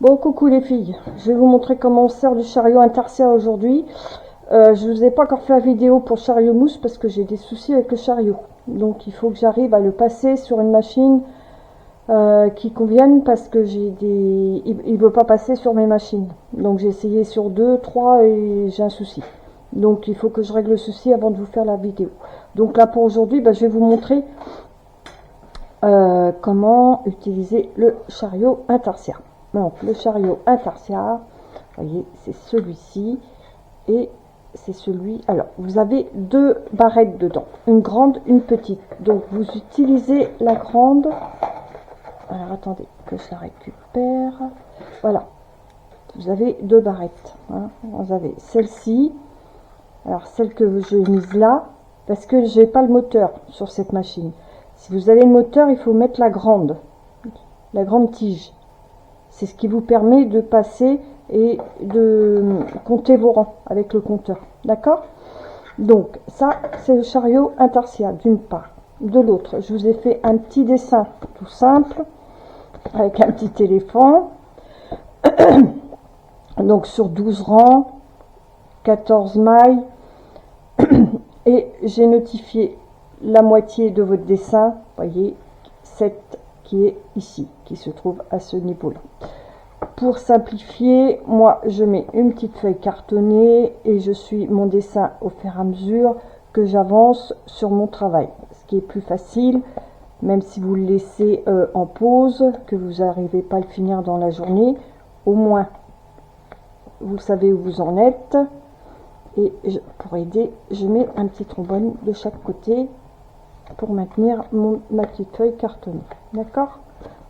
Bon, coucou les filles, je vais vous montrer comment on sert du chariot intarsia aujourd'hui. Je ne vous ai pas encore fait la vidéo pour le chariot mousse parce que j'ai des soucis avec le chariot. Donc il faut que j'arrive à le passer sur une machine qui convienne parce que il veut pas passer sur mes machines. Donc j'ai essayé sur 2, 3 et j'ai un souci. Donc il faut que je règle le souci avant de vous faire la vidéo. Donc là pour aujourd'hui, je vais vous montrer comment utiliser le chariot intarsia. Donc le chariot intarsia, vous voyez, c'est celui-ci et c'est celui. Alors vous avez deux barrettes dedans, une grande, une petite. Donc vous utilisez la grande. Alors attendez que je la récupère. Voilà, vous avez deux barrettes. Hein. Vous avez celle-ci. Alors celle que j'ai mise là, parce que j'ai pas le moteur sur cette machine. Si vous avez le moteur, il faut mettre la grande tige. C'est ce qui vous permet de passer et de compter vos rangs avec le compteur. D'accord? Donc, ça, c'est le chariot intarsia, d'une part. De l'autre, je vous ai fait un petit dessin tout simple, avec un petit éléphant. Donc, sur 12 rangs, 14 mailles. Et j'ai notifié la moitié de votre dessin, voyez, cette qui est ici, qui se trouve à ce niveau-là. Pour simplifier, moi je mets une petite feuille cartonnée et je suis mon dessin au fur et à mesure que j'avance sur mon travail. Ce qui est plus facile, même si vous le laissez en pause, que vous n'arrivez pas à le finir dans la journée, au moins vous savez où vous en êtes. Et pour aider, je mets un petit trombone de chaque côté pour maintenir ma petite feuille cartonnée. D'accord?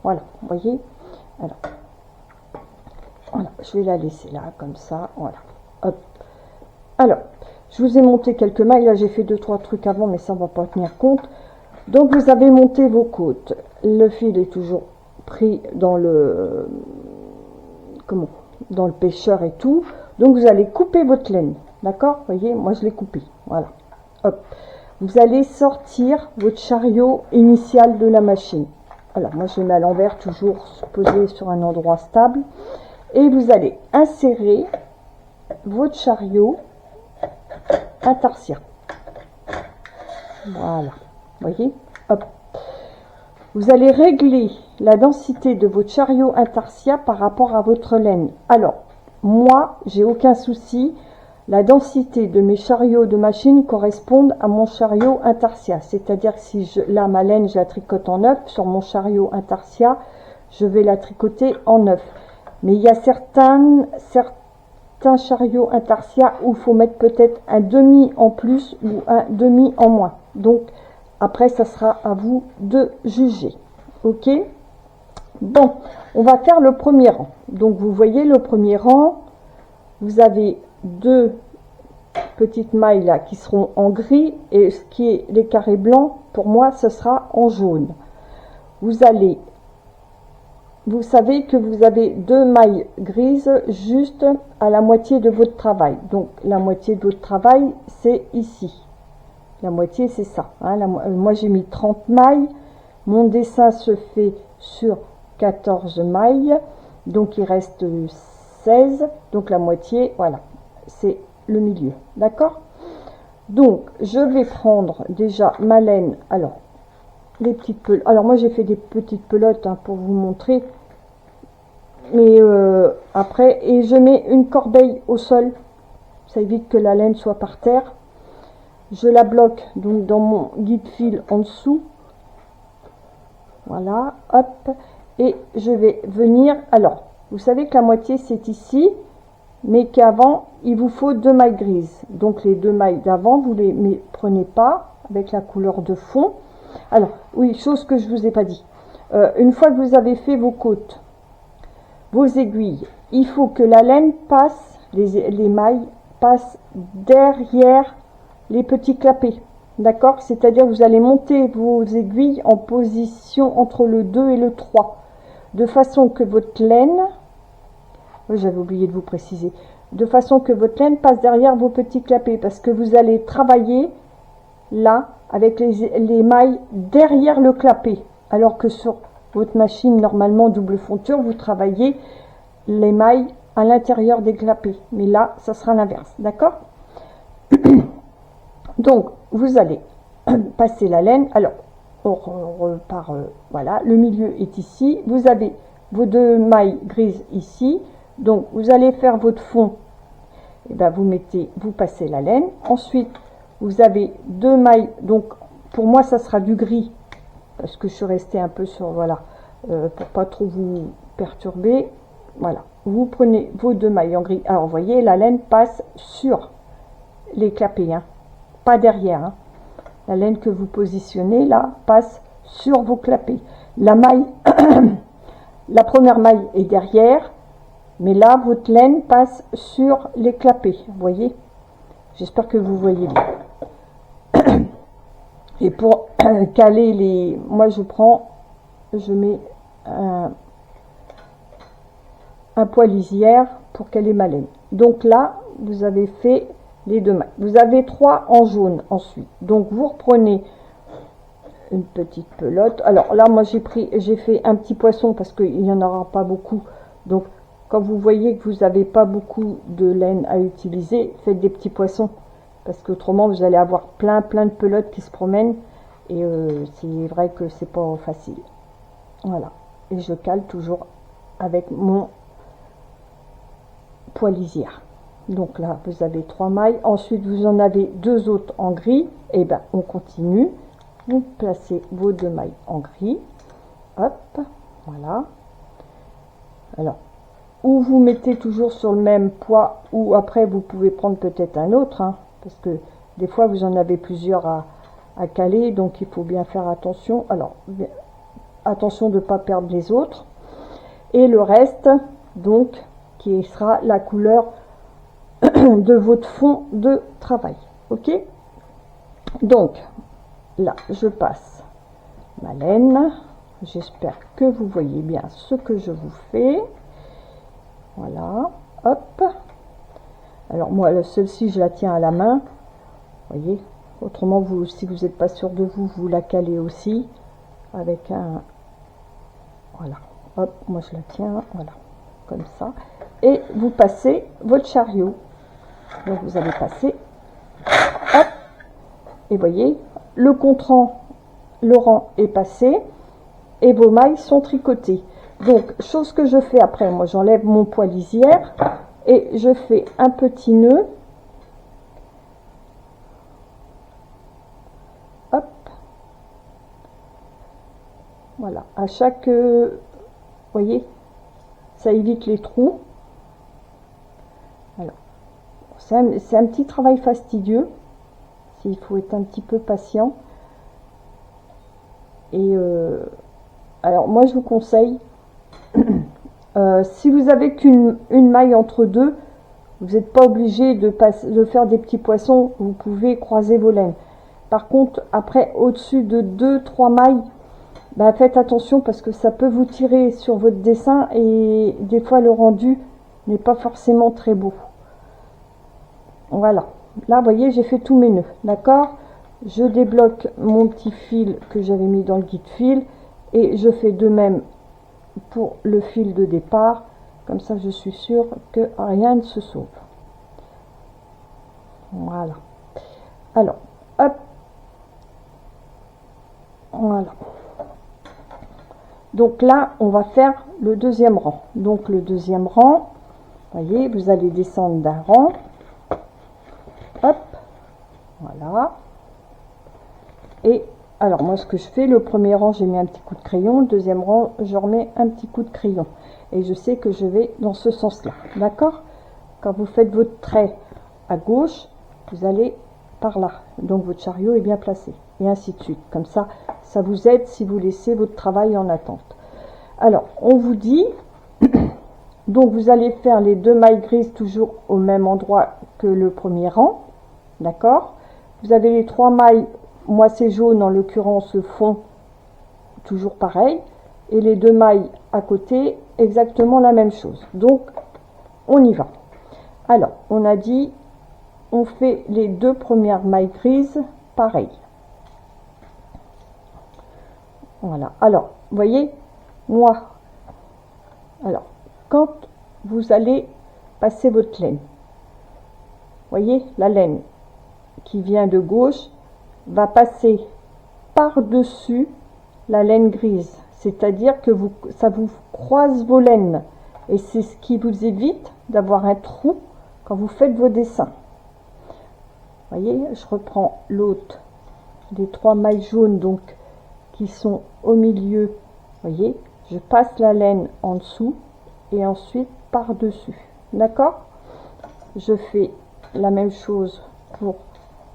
Voilà, vous voyez. Alors, voilà, je vais la laisser là, comme ça. Voilà. Hop. Alors, je vous ai monté quelques mailles. Là, j'ai fait 2-3 trucs avant, mais ça, on va pas tenir compte. Donc, vous avez monté vos côtes. Le fil est toujours pris dans le... dans le pêcheur et tout. Donc, vous allez couper votre laine. D'accord? Vous voyez, moi, je l'ai coupé. Voilà. Hop. Vous allez sortir votre chariot initial de la machine. Alors, moi, je le mets à l'envers, toujours posé sur un endroit stable. Et vous allez insérer votre chariot intarsia. Voilà. Vous voyez? Hop. Vous allez régler la densité de votre chariot intarsia par rapport à votre laine. Alors, moi, j'ai aucun souci. La densité de mes chariots de machine correspondent à mon chariot intarsia. C'est-à-dire que si là, ma laine, je la tricote en 9, sur mon chariot intarsia, je vais la tricoter en 9. Mais il y a certains chariots intarsia où il faut mettre peut-être un demi en plus ou un demi en moins. Donc, après, ça sera à vous de juger. Ok? Bon, on va faire le premier rang. Donc, vous voyez le premier rang, vous avez deux petites mailles là qui seront en gris et ce qui est les carrés blancs, pour moi, ce sera en jaune. Vous savez que vous avez deux mailles grises juste à la moitié de votre travail. Donc, la moitié de votre travail, c'est ici. La moitié, c'est ça. Hein. Moi, j'ai mis 30 mailles. Mon dessin se fait sur 14 mailles. Donc, il reste 16. Donc, la moitié, voilà. C'est le milieu. D'accord? Donc, je vais prendre déjà ma laine. Alors, les petites pelotes. Alors, moi, j'ai fait des petites pelotes hein, pour vous montrer. Mais après, et je mets une corbeille au sol. Ça évite que la laine soit par terre. Je la bloque donc dans mon guide fil en dessous. Voilà, hop. Et je vais venir. Alors, vous savez que la moitié c'est ici, mais qu'avant il vous faut deux mailles grises. Donc les deux mailles d'avant, vous les prenez pas avec la couleur de fond. Alors, oui, chose que je vous ai pas dit. Une fois que vous avez fait vos côtes, vos aiguilles, il faut que la laine passe, les mailles passent derrière les petits clapets, d'accord? C'est-à-dire vous allez monter vos aiguilles en position entre le 2 et le 3, de façon que votre laine, j'avais oublié de vous préciser, de façon que votre laine passe derrière vos petits clapets, parce que vous allez travailler là, avec les mailles derrière le clapet, alors que sur votre machine, normalement double fonture, vous travaillez les mailles à l'intérieur des clapets, mais là ça sera l'inverse, d'accord? Donc vous allez passer la laine. Alors on repart, voilà, le milieu est ici, vous avez vos deux mailles grises ici, donc vous allez faire votre fond, et ben vous passez la laine. Ensuite vous avez deux mailles, donc pour moi ça sera du gris parce que je suis restée un peu sur, voilà, pour pas trop vous perturber. Voilà, vous prenez vos deux mailles en gris. Alors vous voyez, la laine passe sur les clapets, hein, pas derrière, hein. La laine que vous positionnez là passe sur vos clapets. La maille la première maille est derrière, mais là votre laine passe sur les clapets, vous voyez. J'espère que vous voyez bien. Et pour caler les, moi je mets un poil lisière pour caler ma laine. Donc là vous avez fait les deux mailles, vous avez 3 en jaune ensuite, donc vous reprenez une petite pelote. Alors là moi j'ai fait un petit poisson parce qu'il n'y en aura pas beaucoup, donc quand vous voyez que vous n'avez pas beaucoup de laine à utiliser, faites des petits poissons, parce qu'autrement vous allez avoir plein de pelotes qui se promènent, et c'est vrai que c'est pas facile. Voilà, et je cale toujours avec mon poil lisière. Donc là vous avez 3 mailles, ensuite vous en avez 2 autres en gris, et ben on continue, vous placez vos 2 mailles en gris, hop, voilà. Alors ou vous mettez toujours sur le même poids, ou après vous pouvez prendre peut-être un autre, hein, parce que des fois vous en avez plusieurs à caler, donc il faut bien faire attention. Alors attention de ne pas perdre les autres, et le reste donc qui sera la couleur de votre fond de travail. Ok, donc là je passe ma laine, j'espère que vous voyez bien ce que je vous fais. Voilà, hop. Alors moi celle-ci je la tiens à la main, voyez, autrement vous, si vous n'êtes pas sûr de vous, vous la calez aussi avec un, voilà, hop, moi je la tiens, voilà, comme ça, et vous passez votre chariot. Donc vous allez passer, hop, et voyez, le contre-rang, le rang est passé et vos mailles sont tricotées. Donc chose que je fais après, moi j'enlève mon poil lisière et je fais un petit nœud, hop, voilà, à chaque, voyez, ça évite les trous. Alors c'est un petit travail fastidieux, il faut être un petit peu patient. Et alors moi je vous conseille, si vous avez qu'une maille entre deux, vous n'êtes pas obligé de faire des petits poissons, vous pouvez croiser vos laines. Par contre après au-dessus de 2-3 mailles, ben, faites attention parce que ça peut vous tirer sur votre dessin et des fois le rendu n'est pas forcément très beau. Voilà, là vous voyez j'ai fait tous mes nœuds, d'accord. Je débloque mon petit fil que j'avais mis dans le guide fil et je fais de même pour le fil de départ, comme ça je suis sûre que rien ne se sauve. Voilà, alors hop, voilà, donc là on va faire le deuxième rang. Donc le deuxième rang, voyez, vous allez descendre d'un rang, hop, voilà. Et alors moi ce que je fais, le premier rang j'ai mis un petit coup de crayon, le deuxième rang je remets un petit coup de crayon, et je sais que je vais dans ce sens là, d'accord. Quand vous faites votre trait à gauche, vous allez par là, donc votre chariot est bien placé, et ainsi de suite. Comme ça, ça vous aide si vous laissez votre travail en attente. Alors on vous dit donc vous allez faire les 2 mailles grises toujours au même endroit que le premier rang, d'accord. Vous avez les 3 mailles, moi c'est jaune en l'occurrence, le fond toujours pareil, et les 2 mailles à côté exactement la même chose. Donc on y va. Alors on a dit on fait les 2 premières mailles grises pareil. Voilà, alors vous voyez moi, alors quand vous allez passer votre laine. Voyez, la laine qui vient de gauche va passer par-dessus la laine grise. C'est-à-dire que ça vous croise vos laines. Et c'est ce qui vous évite d'avoir un trou quand vous faites vos dessins. Voyez, je reprends l'autre des 3 mailles jaunes donc qui sont au milieu. Voyez, je passe la laine en dessous et ensuite par-dessus. D'accord? Je fais la même chose pour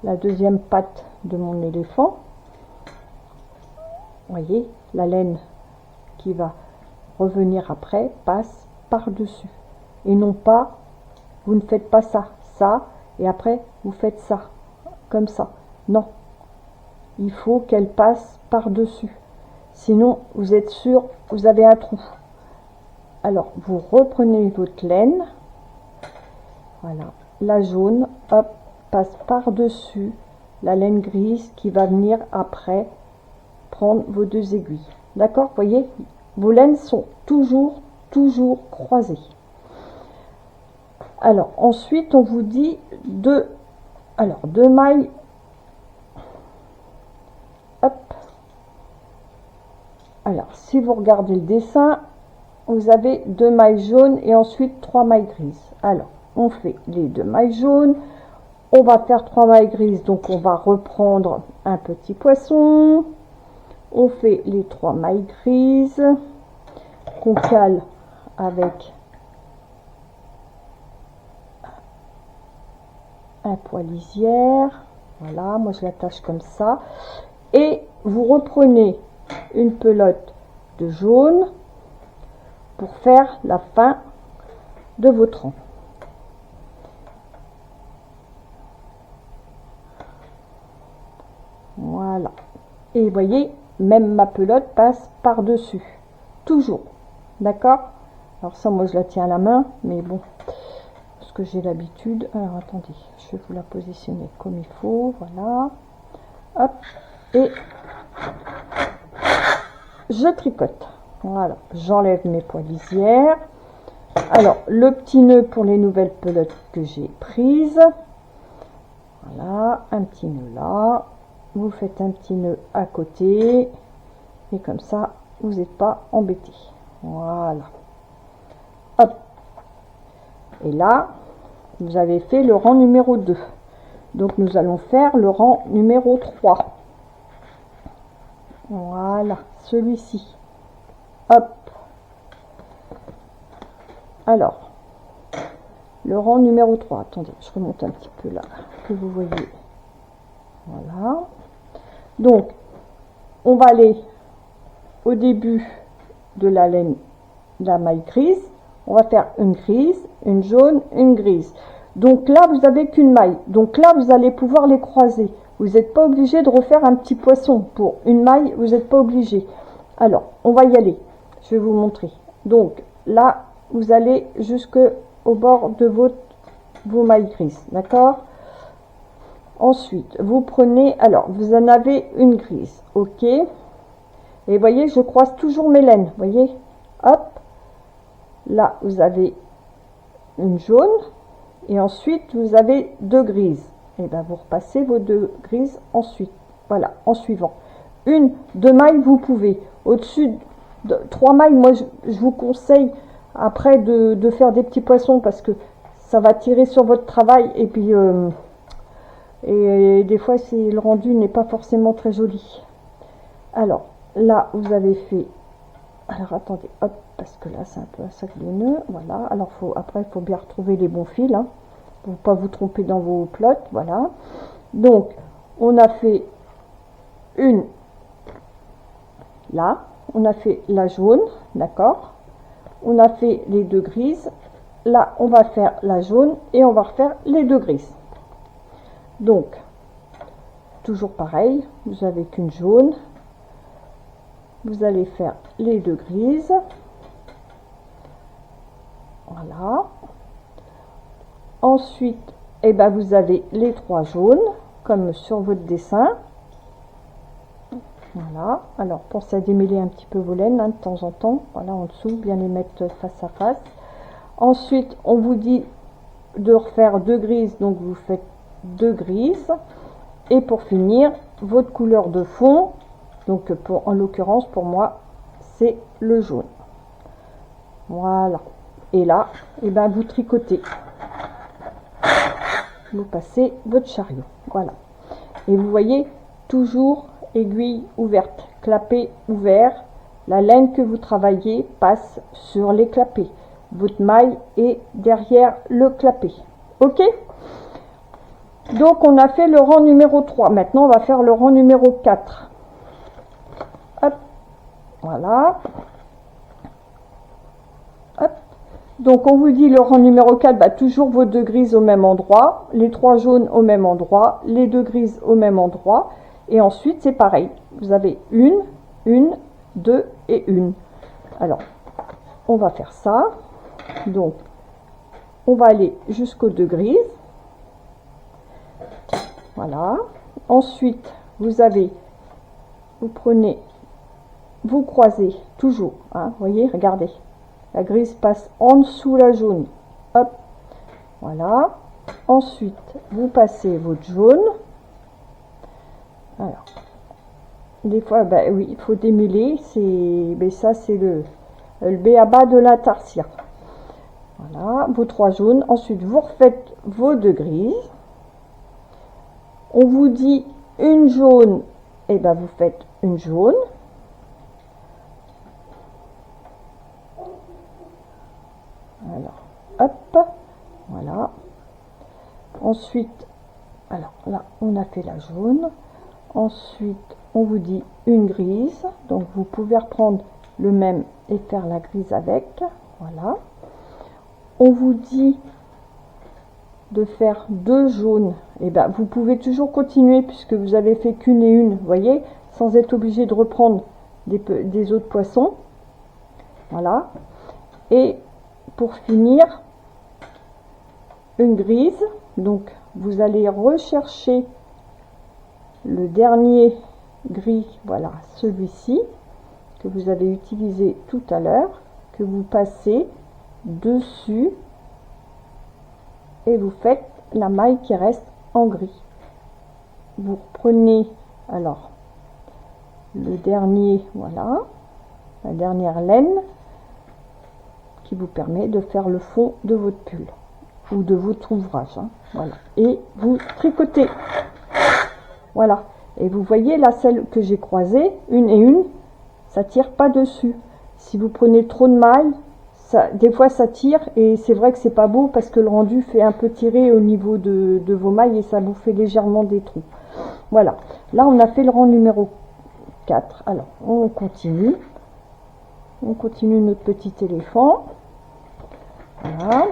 la deuxième patte de mon éléphant. Voyez, la laine qui va revenir après passe par-dessus. Et non pas, vous ne faites pas ça, et après vous faites ça, comme ça. Non, il faut qu'elle passe par-dessus. Sinon, vous êtes sûr, vous avez un trou. Alors, vous reprenez votre laine. Voilà, la jaune, hop, passe par-dessus la laine grise qui va venir après prendre vos 2 aiguilles. D'accord? Voyez, vos laines sont toujours croisées. Alors, ensuite, on vous dit deux mailles. Hop. Alors, si vous regardez le dessin, vous avez 2 mailles jaunes et ensuite 3 mailles grises. Alors, on fait les 2 mailles jaunes. On va faire 3 mailles grises, donc on va reprendre un petit poisson. On fait les 3 mailles grises qu'on cale avec un poids lisière. Voilà, moi je l'attache comme ça. Et vous reprenez une pelote de jaune pour faire la fin de votre rang. Voilà. Et vous voyez, même ma pelote passe par-dessus. Toujours. D'accord? Alors ça, moi, je la tiens à la main. Mais bon, parce que j'ai l'habitude. Alors, attendez. Je vais vous la positionner comme il faut. Voilà. Hop. Et je tricote. Voilà. J'enlève mes poids lisières. Alors, le petit nœud pour les nouvelles pelotes que j'ai prises. Voilà. Un petit nœud là. Vous faites un petit nœud à côté et comme ça vous n'êtes pas embêté. Voilà, hop, et là vous avez fait le rang numéro 2, donc nous allons faire le rang numéro 3. Voilà, celui-ci, hop. Alors le rang numéro 3, attendez, je remonte un petit peu là que vous voyez. Voilà. Donc, on va aller au début de la laine, de la maille grise. On va faire une grise, une jaune, une grise. Donc là, vous n'avez qu'une maille. Donc là, vous allez pouvoir les croiser. Vous n'êtes pas obligé de refaire un petit poisson. Pour une maille, vous n'êtes pas obligé. Alors, on va y aller. Je vais vous montrer. Donc là, vous allez jusqu'au bord de vos mailles grises. D'accord ? Ensuite, vous prenez, alors, vous en avez une grise, ok. Et voyez, je croise toujours mes laines, voyez. Hop, là, vous avez une jaune. Et ensuite, vous avez 2 grises. Et bien, vous repassez vos 2 grises ensuite. Voilà, en suivant. 2 mailles, vous pouvez. Au-dessus de 3 mailles, moi, je vous conseille après de faire des petits poissons parce que ça va tirer sur votre travail. Et puis... et des fois le rendu n'est pas forcément très joli. Alors là vous avez fait, alors attendez, hop, parce que là c'est un peu un sac de nœuds. Voilà, alors après il faut bien retrouver les bons fils hein, pour ne pas vous tromper dans vos plots. Voilà, donc on a fait une là, on a fait la jaune, d'accord, on a fait les 2 grises. Là on va faire la jaune et on va refaire les 2 grises. Donc, toujours pareil, vous avez qu'une jaune, vous allez faire les 2 grises, voilà. Ensuite, eh ben, vous avez les 3 jaunes, comme sur votre dessin. Voilà, alors pensez à démêler un petit peu vos laines hein, de temps en temps, voilà, en dessous, bien les mettre face à face. Ensuite, on vous dit de refaire 2 grises, donc vous faites 2 grises. Et pour finir, votre couleur de fond, donc en l'occurrence pour moi, c'est le jaune. Voilà. Et là, et ben vous tricotez. Vous passez votre chariot. Voilà. Et vous voyez, toujours aiguille ouverte, clapet ouvert. La laine que vous travaillez passe sur les clapets. Votre maille est derrière le clapet. Ok? Donc on a fait le rang numéro 3. Maintenant on va faire le rang numéro 4. Hop. Voilà. Hop. Donc on vous dit le rang numéro 4, bah, toujours vos 2 grises au même endroit, les 3 jaunes au même endroit, les 2 grises au même endroit. Et ensuite c'est pareil. Vous avez une, 2 et 1. Alors, on va faire ça. Donc, on va aller jusqu'aux 2 grises. Voilà. Ensuite, vous prenez, vous croisez toujours. Hein, voyez, regardez. La grise passe en dessous la jaune. Hop. Voilà. Ensuite, vous passez votre jaune. Alors, des fois, ben oui, il faut démêler. Mais ça, c'est le b.a.-ba de la tarsia. Voilà, vos 3 jaunes. Ensuite, vous refaites vos 2 grises. On vous dit une jaune, et ben vous faites une jaune. Alors, hop, voilà. Ensuite, alors là, on a fait la jaune. Ensuite, on vous dit une grise. Donc, vous pouvez reprendre le même et faire la grise avec. Voilà. On vous dit de faire 2 jaunes. Et ben, vous pouvez toujours continuer puisque vous avez fait qu'une et une, vous voyez, sans être obligé de reprendre des autres poissons. Voilà. Et pour finir, une grise. Donc, vous allez rechercher le dernier gris, voilà, celui-ci, que vous avez utilisé tout à l'heure, que vous passez dessus et vous faites la maille qui reste en gris. Vous reprenez alors le dernier, voilà, la dernière laine qui vous permet de faire le fond de votre pull ou de votre ouvrage, hein, voilà, et vous tricotez. Voilà, et vous voyez là, celle que j'ai croisée, une et une, ça tire pas dessus. Si vous prenez trop de mailles, des fois ça tire, et c'est vrai que c'est pas beau parce que le rendu fait un peu tirer au niveau de vos mailles et ça vous fait légèrement des trous. Voilà, là on a fait le rang numéro 4. Alors on continue notre petit éléphant. Voilà,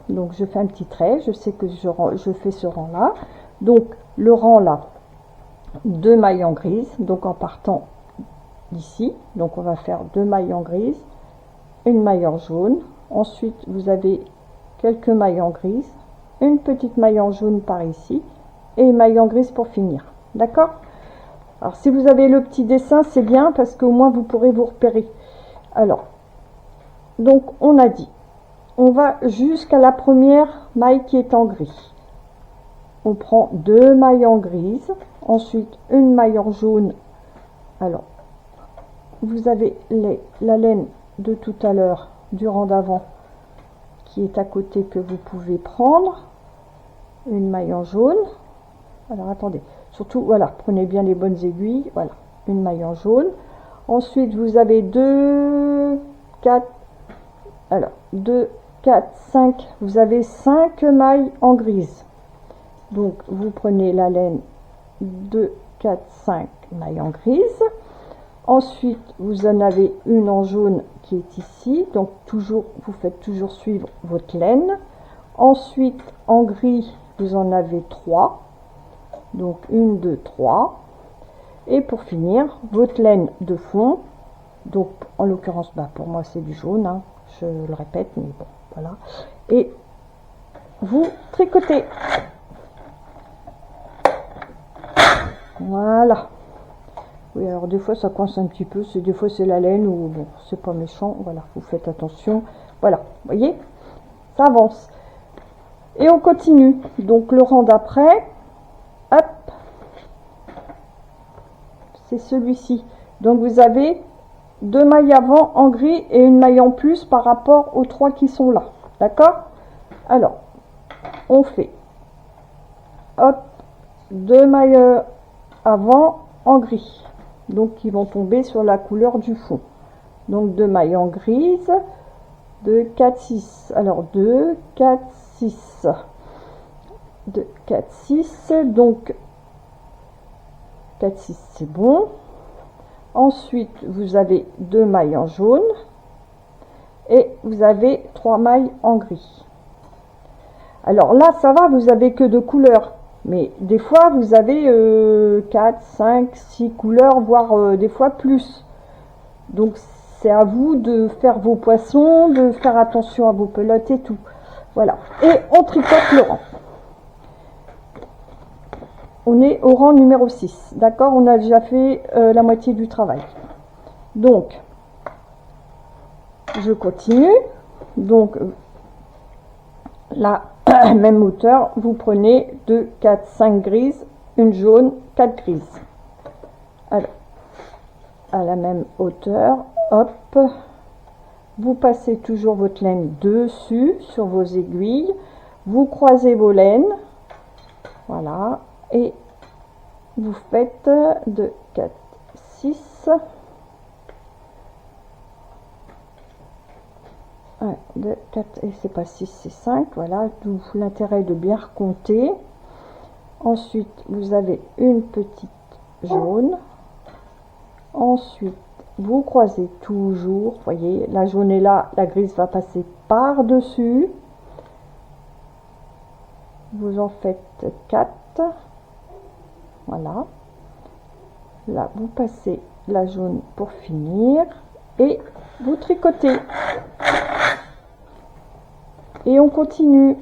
donc je fais un petit trait, je sais que je fais ce rang là. Donc le rang là, 2 mailles en grise, donc en partant d'ici, donc on va faire 2 mailles en grise, une maille en jaune. Ensuite vous avez quelques mailles en grise, une petite maille en jaune par ici et une maille en grise pour finir. D'accord? Alors si vous avez le petit dessin, c'est bien parce qu'au moins vous pourrez vous repérer. Alors, donc on a dit, on va jusqu'à la première maille qui est en gris. On prend 2 mailles en grise, ensuite une maille en jaune. Alors, vous avez la laine de tout à l'heure du rang d'avant qui est à côté que vous pouvez prendre, une maille en jaune. Alors attendez, surtout voilà, prenez bien les bonnes aiguilles, voilà, une maille en jaune. Ensuite vous avez 2, 4, alors 2, 4, 5, vous avez 5 mailles en grise. Donc vous prenez la laine 2, 4, 5 mailles en grise. Ensuite vous en avez une en jaune qui est ici, donc toujours vous faites toujours suivre votre laine. Ensuite en gris vous en avez 3, donc 1, 2, 3. Et pour finir votre laine de fond, donc en l'occurrence pour moi c'est du jaune, hein, je le répète, mais bon voilà, et vous tricotez. Voilà. Oui, alors des fois ça coince un petit peu, des fois c'est la laine ou bon, c'est pas méchant, voilà, vous faites attention. Voilà, vous voyez. ça avance. Et on continue. Donc le rang d'après, hop, c'est celui-ci. Donc vous avez 2 mailles avant en gris et une maille en plus par rapport aux 3 qui sont là. D'accord? Alors, on fait, hop, 2 mailles avant en gris. Donc qui vont tomber sur la couleur du fond. Donc 2 mailles en grise, 2, 4, 6. Alors 2, 4, 6. 2, 4, 6. Donc 4, 6, c'est bon. Ensuite, vous avez 2 mailles en jaune et vous avez 3 mailles en gris. Alors là, ça va, vous avez que 2 couleurs. Mais des fois, vous avez 4, 5, 6 couleurs, voire des fois plus. Donc, c'est à vous de faire vos poissons, de faire attention à vos pelotes et tout. Voilà. Et on tricote le rang. On est au rang numéro 6. D'accord? On a déjà fait la moitié du travail. Donc, je continue. Donc, la même hauteur, vous prenez 2, 4, 5 grises, une jaune, 4 grises. Alors, à la même hauteur, hop, vous passez toujours votre laine dessus sur vos aiguilles, vous croisez vos laines, voilà, et vous faites 2, 4, 6, 1, 2, 4, et c'est pas 6, c'est 5, voilà, d'où l'intérêt de bien recompter. Ensuite, vous avez une petite jaune. Ensuite, vous croisez toujours, voyez, la jaune est là, la grise va passer par-dessus. Vous en faites 4. Voilà. Là, vous passez la jaune pour finir et vous tricotez. Et on continue.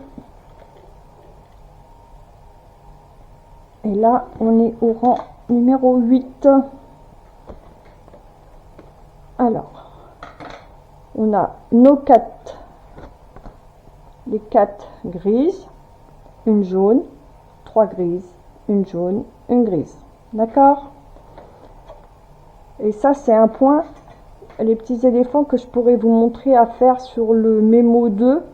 Et là, on est au rang numéro 8. Alors, on a nos 4, les 4 grises, une jaune, 3 grises, une jaune, une grise. D'accord? Et ça, c'est un point, les petits éléphants, que je pourrais vous montrer à faire sur le mémo 2.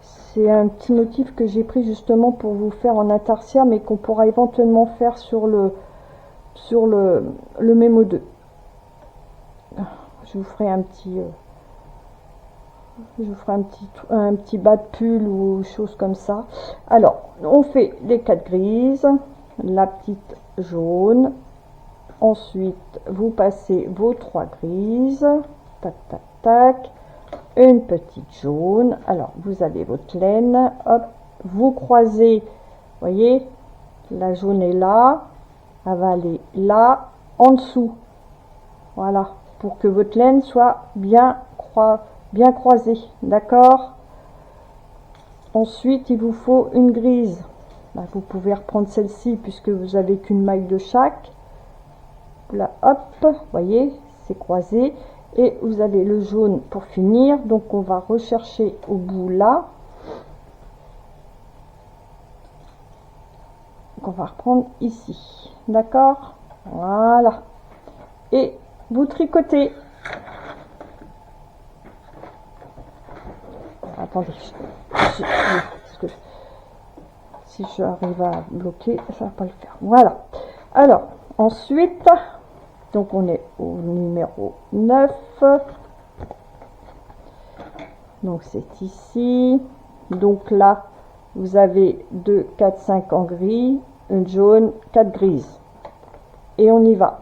C'est un petit motif que j'ai pris justement pour vous faire en intarsia, mais qu'on pourra éventuellement faire sur le mémo 2. Je vous ferai un petit un petit bas de pull ou chose comme ça. Alors, on fait les 4 grises, la petite jaune. Ensuite, vous passez vos 3 grises, tac tac tac, une petite jaune. Alors, vous avez votre laine, hop, vous croisez, voyez, la jaune est là, elle va aller là, en dessous. Voilà, pour que votre laine soit bien croisée, d'accord? Ensuite, il vous faut une grise. Là, vous pouvez reprendre celle-ci puisque vous avez qu'une maille de chaque. Là, hop, voyez, c'est croisé. Et vous avez le jaune pour finir. Donc, on va rechercher au bout là. Donc, on va reprendre ici. D'accord? Voilà. Et vous tricotez. Attendez, parce que si j'arrive à bloquer, ça va pas le faire. Voilà. Alors, ensuite, donc on est au numéro 9. Donc c'est ici. Donc là, vous avez 2, 4, 5 en gris, une jaune, 4 grises. Et on y va.